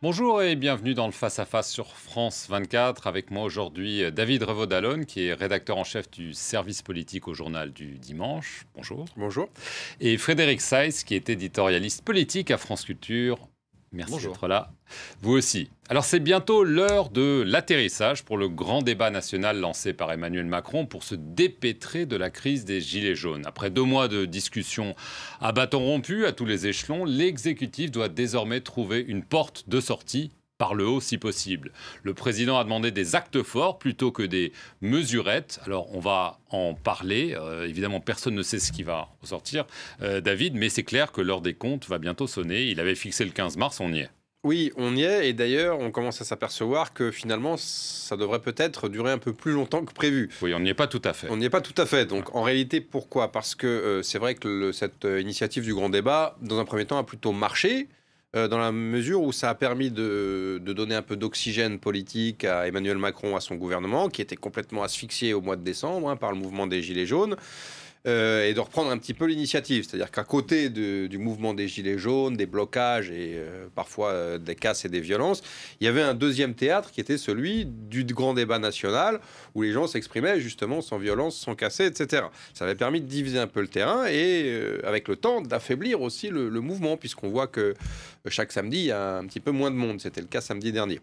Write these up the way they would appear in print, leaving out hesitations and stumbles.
Bonjour et bienvenue dans le Face à Face sur France 24. Avec moi aujourd'hui David Revaud-Dallon, qui est rédacteur en chef du service politique au journal du dimanche. Bonjour. Bonjour. Et Frédéric Seiss, qui est éditorialiste politique à France Culture. Merci Bonjour. d'être là. Vous aussi. Alors c'est bientôt l'heure de l'atterrissage pour le grand débat national lancé par Emmanuel Macron pour se dépêtrer de la crise des Gilets jaunes. Après 2 mois de discussions à bâton rompu à tous les échelons, l'exécutif doit désormais trouver une porte de sortie par le haut si possible. Le président a demandé des actes forts plutôt que des mesurettes. Alors on va en parler. Évidemment, personne ne sait ce qui va ressortir, David, mais c'est clair que l'heure des comptes va bientôt sonner. Il avait fixé le 15 mars, on y est. Oui, on y est, et d'ailleurs, on commence à s'apercevoir que finalement, ça devrait peut-être durer un peu plus longtemps que prévu. Oui, on n'y est pas tout à fait. On n'y est pas tout à fait. Donc, en réalité, pourquoi? Parce que c'est vrai que cette initiative du grand débat, dans un premier temps, a plutôt marché, dans la mesure où ça a permis de donner un peu d'oxygène politique à Emmanuel Macron, à son gouvernement, qui était complètement asphyxié au mois de décembre par le mouvement des Gilets jaunes. Et de reprendre un petit peu l'initiative. C'est-à-dire qu'à côté du mouvement des Gilets jaunes, des blocages et parfois des casses et des violences, il y avait un deuxième théâtre qui était celui du grand débat national où les gens s'exprimaient justement sans violence, sans casser, etc. Ça avait permis de diviser un peu le terrain et avec le temps d'affaiblir aussi le mouvement, puisqu'on voit que chaque samedi, il y a un petit peu moins de monde. C'était le cas samedi dernier.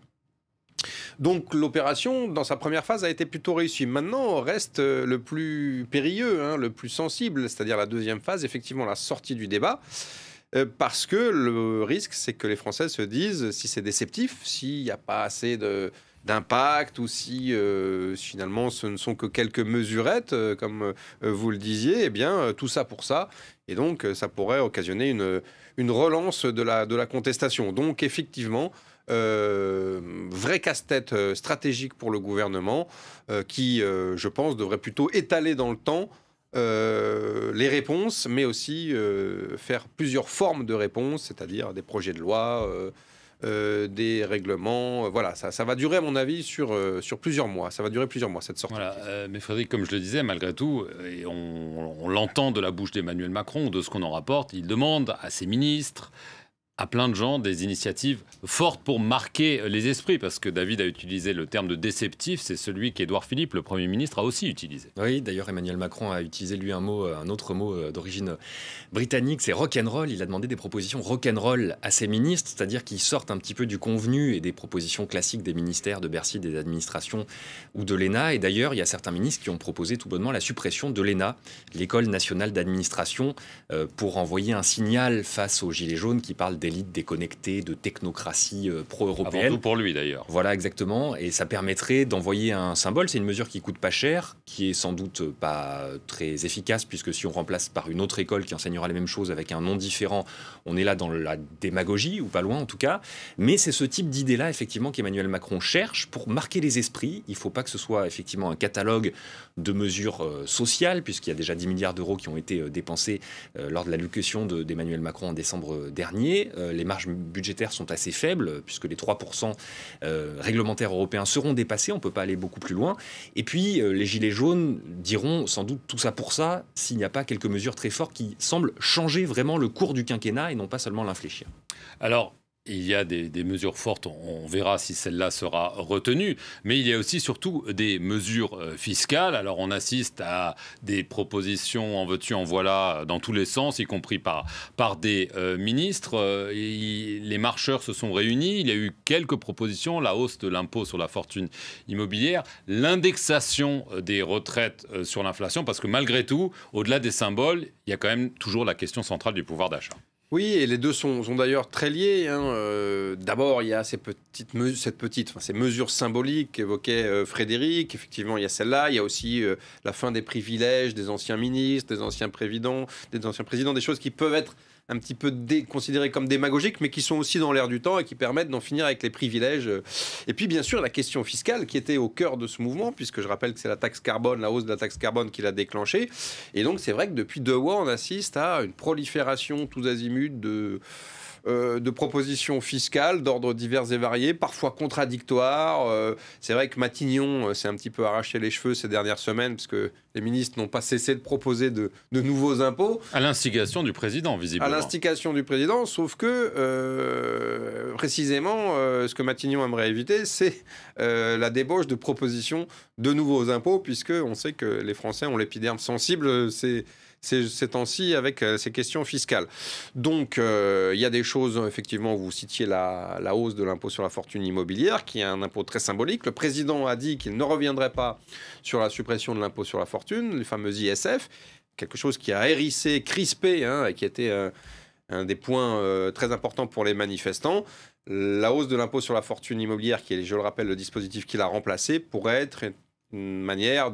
Donc l'opération, dans sa première phase, a été plutôt réussie. Maintenant, reste le plus périlleux, le plus sensible, c'est-à-dire la deuxième phase, effectivement la sortie du débat. Parce que le risque, c'est que les Français se disent, si c'est déceptif, s'il n'y a pas assez d'impact, ou si finalement ce ne sont que quelques mesurettes, comme vous le disiez, eh bien tout ça pour ça. Et donc ça pourrait occasionner une relance de la contestation. Donc effectivement, vrai casse-tête stratégique pour le gouvernement qui, je pense, devrait plutôt étaler dans le temps les réponses, mais aussi faire plusieurs formes de réponses, c'est-à-dire des projets de loi, des règlements. Voilà, ça va durer, à mon avis, sur plusieurs mois. Ça va durer plusieurs mois, cette sortie. Voilà, mais Frédéric, comme je le disais, malgré tout, et on l'entend de la bouche d'Emmanuel Macron, de ce qu'on en rapporte, il demande à ses ministres, à plein de gens, des initiatives fortes pour marquer les esprits, parce que David a utilisé le terme de déceptif, c'est celui qu'Édouard Philippe, le Premier ministre, a aussi utilisé. Oui, d'ailleurs, Emmanuel Macron a utilisé, lui, un autre mot d'origine britannique, c'est rock'n'roll. Il a demandé des propositions rock'n'roll à ses ministres, c'est-à-dire qui sortent un petit peu du convenu et des propositions classiques des ministères de Bercy, des administrations ou de l'ENA. Et d'ailleurs, il y a certains ministres qui ont proposé tout bonnement la suppression de l'ENA, l'École nationale d'administration, pour envoyer un signal face aux Gilets jaunes qui parlent d'élite déconnectée, de technocratie pro-européenne. Avant tout pour lui, d'ailleurs. Voilà, exactement. Et ça permettrait d'envoyer un symbole. C'est une mesure qui coûte pas cher, qui est sans doute pas très efficace, puisque si on remplace par une autre école qui enseignera les mêmes choses avec un nom différent, on est là dans la démagogie, ou pas loin en tout cas. Mais c'est ce type d'idée-là, effectivement, qu'Emmanuel Macron cherche pour marquer les esprits. Il ne faut pas que ce soit effectivement un catalogue de mesures sociales, puisqu'il y a déjà 10 milliards d'euros qui ont été dépensés lors de l'allocution d'Emmanuel Macron en décembre dernier. Les marges budgétaires sont assez faibles, puisque les 3% réglementaires européens seront dépassés. On ne peut pas aller beaucoup plus loin. Et puis, les Gilets jaunes diront sans doute tout ça pour ça, s'il n'y a pas quelques mesures très fortes qui semblent changer vraiment le cours du quinquennat et non pas seulement l'infléchir. Alors, il y a des mesures fortes, on verra si celle-là sera retenue, mais il y a aussi surtout des mesures fiscales. Alors on assiste à des propositions en veux-tu, en voilà, dans tous les sens, y compris par des ministres. Les marcheurs se sont réunis, il y a eu quelques propositions, la hausse de l'impôt sur la fortune immobilière, l'indexation des retraites sur l'inflation, parce que malgré tout, au-delà des symboles, il y a quand même toujours la question centrale du pouvoir d'achat. Oui, et les deux sont d'ailleurs très liés. D'abord, il y a ces mesures symboliques qu'évoquait Frédéric. Effectivement, il y a celle-là. Il y a aussi la fin des privilèges des anciens ministres, des anciens présidents, des choses qui peuvent être un petit peu considérées comme démagogiques, mais qui sont aussi dans l'air du temps et qui permettent d'en finir avec les privilèges. Et puis, bien sûr, la question fiscale qui était au cœur de ce mouvement, puisque je rappelle que c'est la taxe carbone, la hausse de la taxe carbone qui l'a déclenchée. Et donc, c'est vrai que depuis 2 mois, on assiste à une prolifération tous azimuts émue de propositions fiscales d'ordre divers et variés, parfois contradictoires. C'est vrai que Matignon s'est un petit peu arraché les cheveux ces dernières semaines, parce que les ministres n'ont pas cessé de proposer de nouveaux impôts. À l'instigation du président, visiblement. À l'instigation du président, sauf que, précisément, ce que Matignon aimerait éviter, c'est la débauche de propositions de nouveaux impôts, puisqu'on sait que les Français ont l'épiderme sensible ces temps-ci avec ces questions fiscales. Donc, il y a des choses, effectivement, vous citiez la hausse de l'impôt sur la fortune immobilière, qui est un impôt très symbolique. Le président a dit qu'il ne reviendrait pas sur la suppression de l'impôt sur la fortune, les fameux ISF, quelque chose qui a hérissé, crispé, et qui était un des points très importants pour les manifestants. La hausse de l'impôt sur la fortune immobilière, qui est, je le rappelle, le dispositif qui l'a remplacé, pourrait être une manière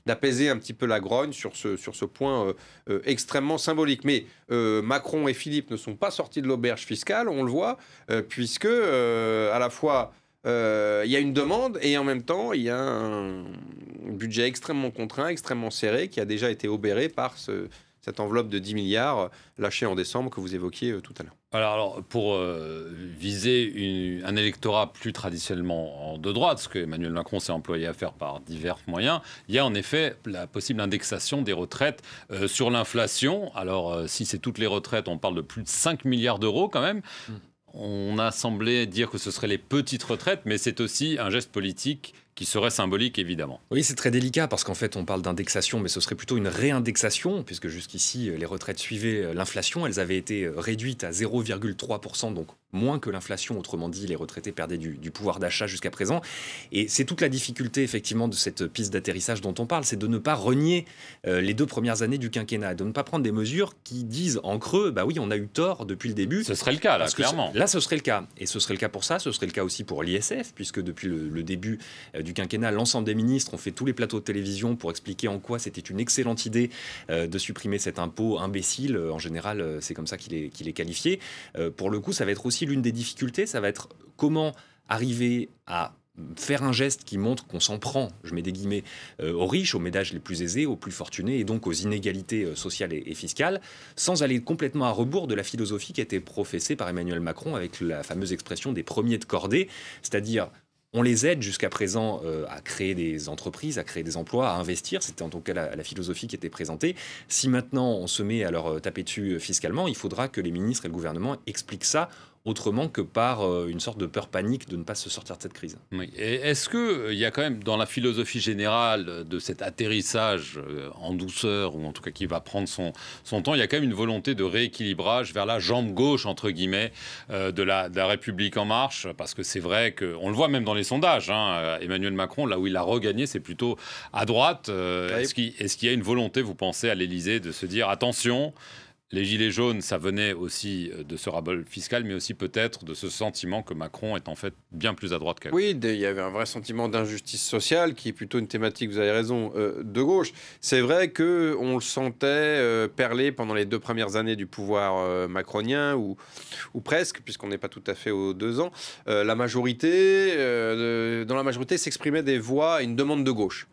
d'apaiser un petit peu la grogne sur ce point extrêmement symbolique. Mais Macron et Philippe ne sont pas sortis de l'auberge fiscale, on le voit, puisque à la fois il y a une demande et en même temps il y a un budget extrêmement contraint, extrêmement serré, qui a déjà été obéré par cette enveloppe de 10 milliards lâchée en décembre que vous évoquiez tout à l'heure. Alors pour viser un électorat plus traditionnellement de droite, ce que Emmanuel Macron s'est employé à faire par divers moyens, il y a en effet la possible indexation des retraites sur l'inflation. Alors si c'est toutes les retraites, on parle de plus de 5 milliards d'euros quand même. On a semblé dire que ce seraient les petites retraites, mais c'est aussi un geste politique qui serait symbolique, évidemment. Oui, c'est très délicat parce qu'en fait, on parle d'indexation, mais ce serait plutôt une réindexation, puisque jusqu'ici, les retraites suivaient l'inflation. Elles avaient été réduites à 0,3%, donc moins que l'inflation. Autrement dit, les retraités perdaient du pouvoir d'achat jusqu'à présent. Et c'est toute la difficulté, effectivement, de cette piste d'atterrissage dont on parle, c'est de ne pas renier les 2 premières années du quinquennat, de ne pas prendre des mesures qui disent en creux, bah oui, on a eu tort depuis le début. Ce serait le cas, là, clairement. Là, ce serait le cas. Et ce serait le cas pour ça, ce serait le cas aussi pour l'ISF, puisque depuis le début du quinquennat, l'ensemble des ministres ont fait tous les plateaux de télévision pour expliquer en quoi c'était une excellente idée de supprimer cet impôt imbécile. En général, c'est comme ça qu'il est qualifié. Pour le coup, ça va être aussi l'une des difficultés, ça va être comment arriver à faire un geste qui montre qu'on s'en prend, je mets des guillemets, aux riches, aux ménages les plus aisés, aux plus fortunés, et donc aux inégalités sociales et fiscales, sans aller complètement à rebours de la philosophie qui a été professée par Emmanuel Macron avec la fameuse expression des premiers de cordée, c'est-à-dire on les aide jusqu'à présent à créer des entreprises, à créer des emplois, à investir. C'était en tout cas la philosophie qui était présentée. Si maintenant on se met à leur taper dessus fiscalement, il faudra que les ministres et le gouvernement expliquent ça autrement que par une sorte de peur panique de ne pas se sortir de cette crise. Oui. Et est-ce qu'il y a quand même dans la philosophie générale de cet atterrissage en douceur, ou en tout cas qui va prendre son temps, il y a quand même une volonté de rééquilibrage vers la jambe gauche, entre guillemets, de la République En Marche, parce que c'est vrai qu'on le voit même dans les sondages, Emmanuel Macron, là où il a regagné, c'est plutôt à droite. Est-ce qu'il y a une volonté, vous pensez, à l'Élysée de se dire attention, les gilets jaunes, ça venait aussi de ce ras-le-bol fiscal, mais aussi peut-être de ce sentiment que Macron est en fait bien plus à droite qu'à gauche. Oui, il y avait un vrai sentiment d'injustice sociale qui est plutôt une thématique, vous avez raison, de gauche. C'est vrai qu'on le sentait perler pendant les 2 premières années du pouvoir macronien, ou presque, puisqu'on n'est pas tout à fait aux 2 ans. Dans la majorité s'exprimaient des voix, une demande de gauche.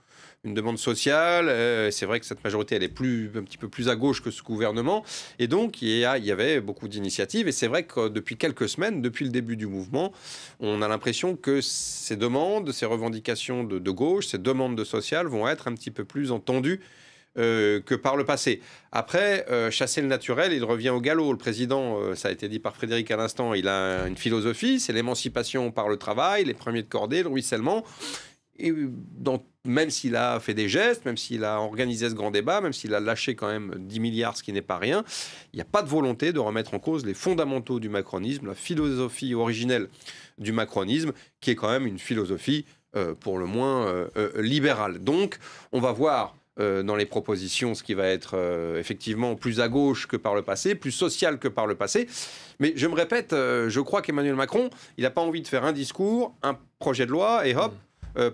Une demande sociale, c'est vrai que cette majorité, elle est un petit peu plus à gauche que ce gouvernement, et donc il y avait beaucoup d'initiatives, et c'est vrai que depuis quelques semaines, depuis le début du mouvement, on a l'impression que ces demandes, ces revendications de gauche, ces demandes de social vont être un petit peu plus entendues que par le passé. Après, chasser le naturel, il revient au galop. Le président, ça a été dit par Frédéric à l'instant, il a une philosophie, c'est l'émancipation par le travail, les premiers de cordée, le ruissellement. Et même s'il a fait des gestes, même s'il a organisé ce grand débat, même s'il a lâché quand même 10 milliards, ce qui n'est pas rien, il n'y a pas de volonté de remettre en cause les fondamentaux du macronisme, la philosophie originelle du macronisme, qui est quand même une philosophie pour le moins libérale. Donc, on va voir dans les propositions ce qui va être effectivement plus à gauche que par le passé, plus social que par le passé. Mais je me répète, je crois qu'Emmanuel Macron, il n'a pas envie de faire un discours, un projet de loi, et hop,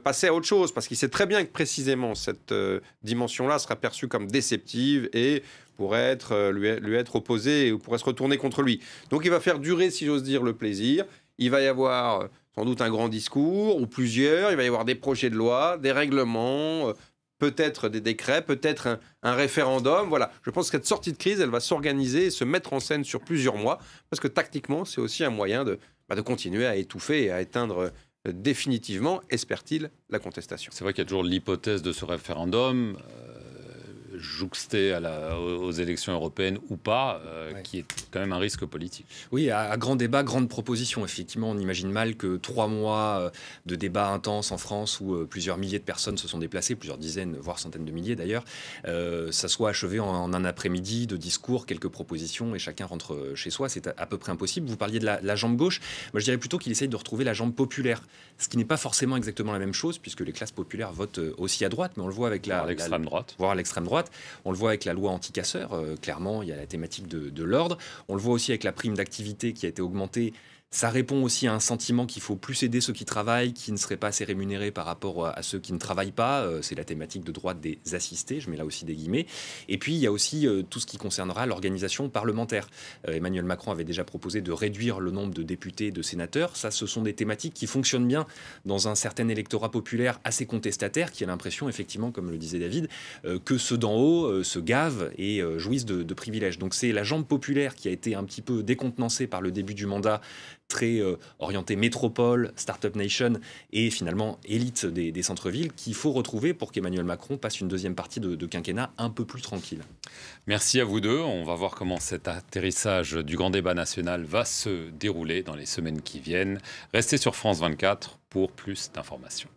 passer à autre chose, parce qu'il sait très bien que précisément cette dimension-là sera perçue comme déceptive et pourrait lui être opposée ou pourrait se retourner contre lui. Donc il va faire durer, si j'ose dire, le plaisir. Il va y avoir sans doute un grand discours ou plusieurs. Il va y avoir des projets de loi, des règlements, peut-être des décrets, peut-être un référendum. Voilà, je pense que cette sortie de crise, elle va s'organiser et se mettre en scène sur plusieurs mois, parce que tactiquement, c'est aussi un moyen de continuer à étouffer et à éteindre définitivement, espère-t-il, la contestation. C'est vrai qu'il y a toujours l'hypothèse de ce référendum, jouxté aux élections européennes ou pas, qui est quand même un risque politique. Oui, à grand débat, grande proposition. Effectivement, on imagine mal que 3 mois de débats intenses en France où plusieurs milliers de personnes se sont déplacées, plusieurs dizaines, voire centaines de milliers d'ailleurs, ça soit achevé en un après-midi de discours, quelques propositions et chacun rentre chez soi. C'est à peu près impossible. Vous parliez de la jambe gauche. Moi, je dirais plutôt qu'il essaye de retrouver la jambe populaire, ce qui n'est pas forcément exactement la même chose puisque les classes populaires votent aussi à droite, mais on le voit avec l'extrême droite. Voire l'extrême droite. On le voit avec la loi anti-casseurs, clairement, il y a la thématique de l'ordre. On le voit aussi avec la prime d'activité qui a été augmentée. Ça répond aussi à un sentiment qu'il faut plus aider ceux qui travaillent, qui ne seraient pas assez rémunérés par rapport à ceux qui ne travaillent pas. C'est la thématique de droite des assistés, je mets là aussi des guillemets. Et puis, il y a aussi tout ce qui concernera l'organisation parlementaire. Emmanuel Macron avait déjà proposé de réduire le nombre de députés et de sénateurs. Ça, ce sont des thématiques qui fonctionnent bien dans un certain électorat populaire assez contestataire, qui a l'impression, effectivement, comme le disait David, que ceux d'en haut se gavent et jouissent de privilèges. Donc, c'est la jambe populaire qui a été un petit peu décontenancée par le début du mandat, très orienté métropole, Startup Nation et finalement élite des centres-villes qu'il faut retrouver pour qu'Emmanuel Macron passe une deuxième partie de quinquennat un peu plus tranquille. Merci à vous deux. On va voir comment cet atterrissage du grand débat national va se dérouler dans les semaines qui viennent. Restez sur France 24 pour plus d'informations.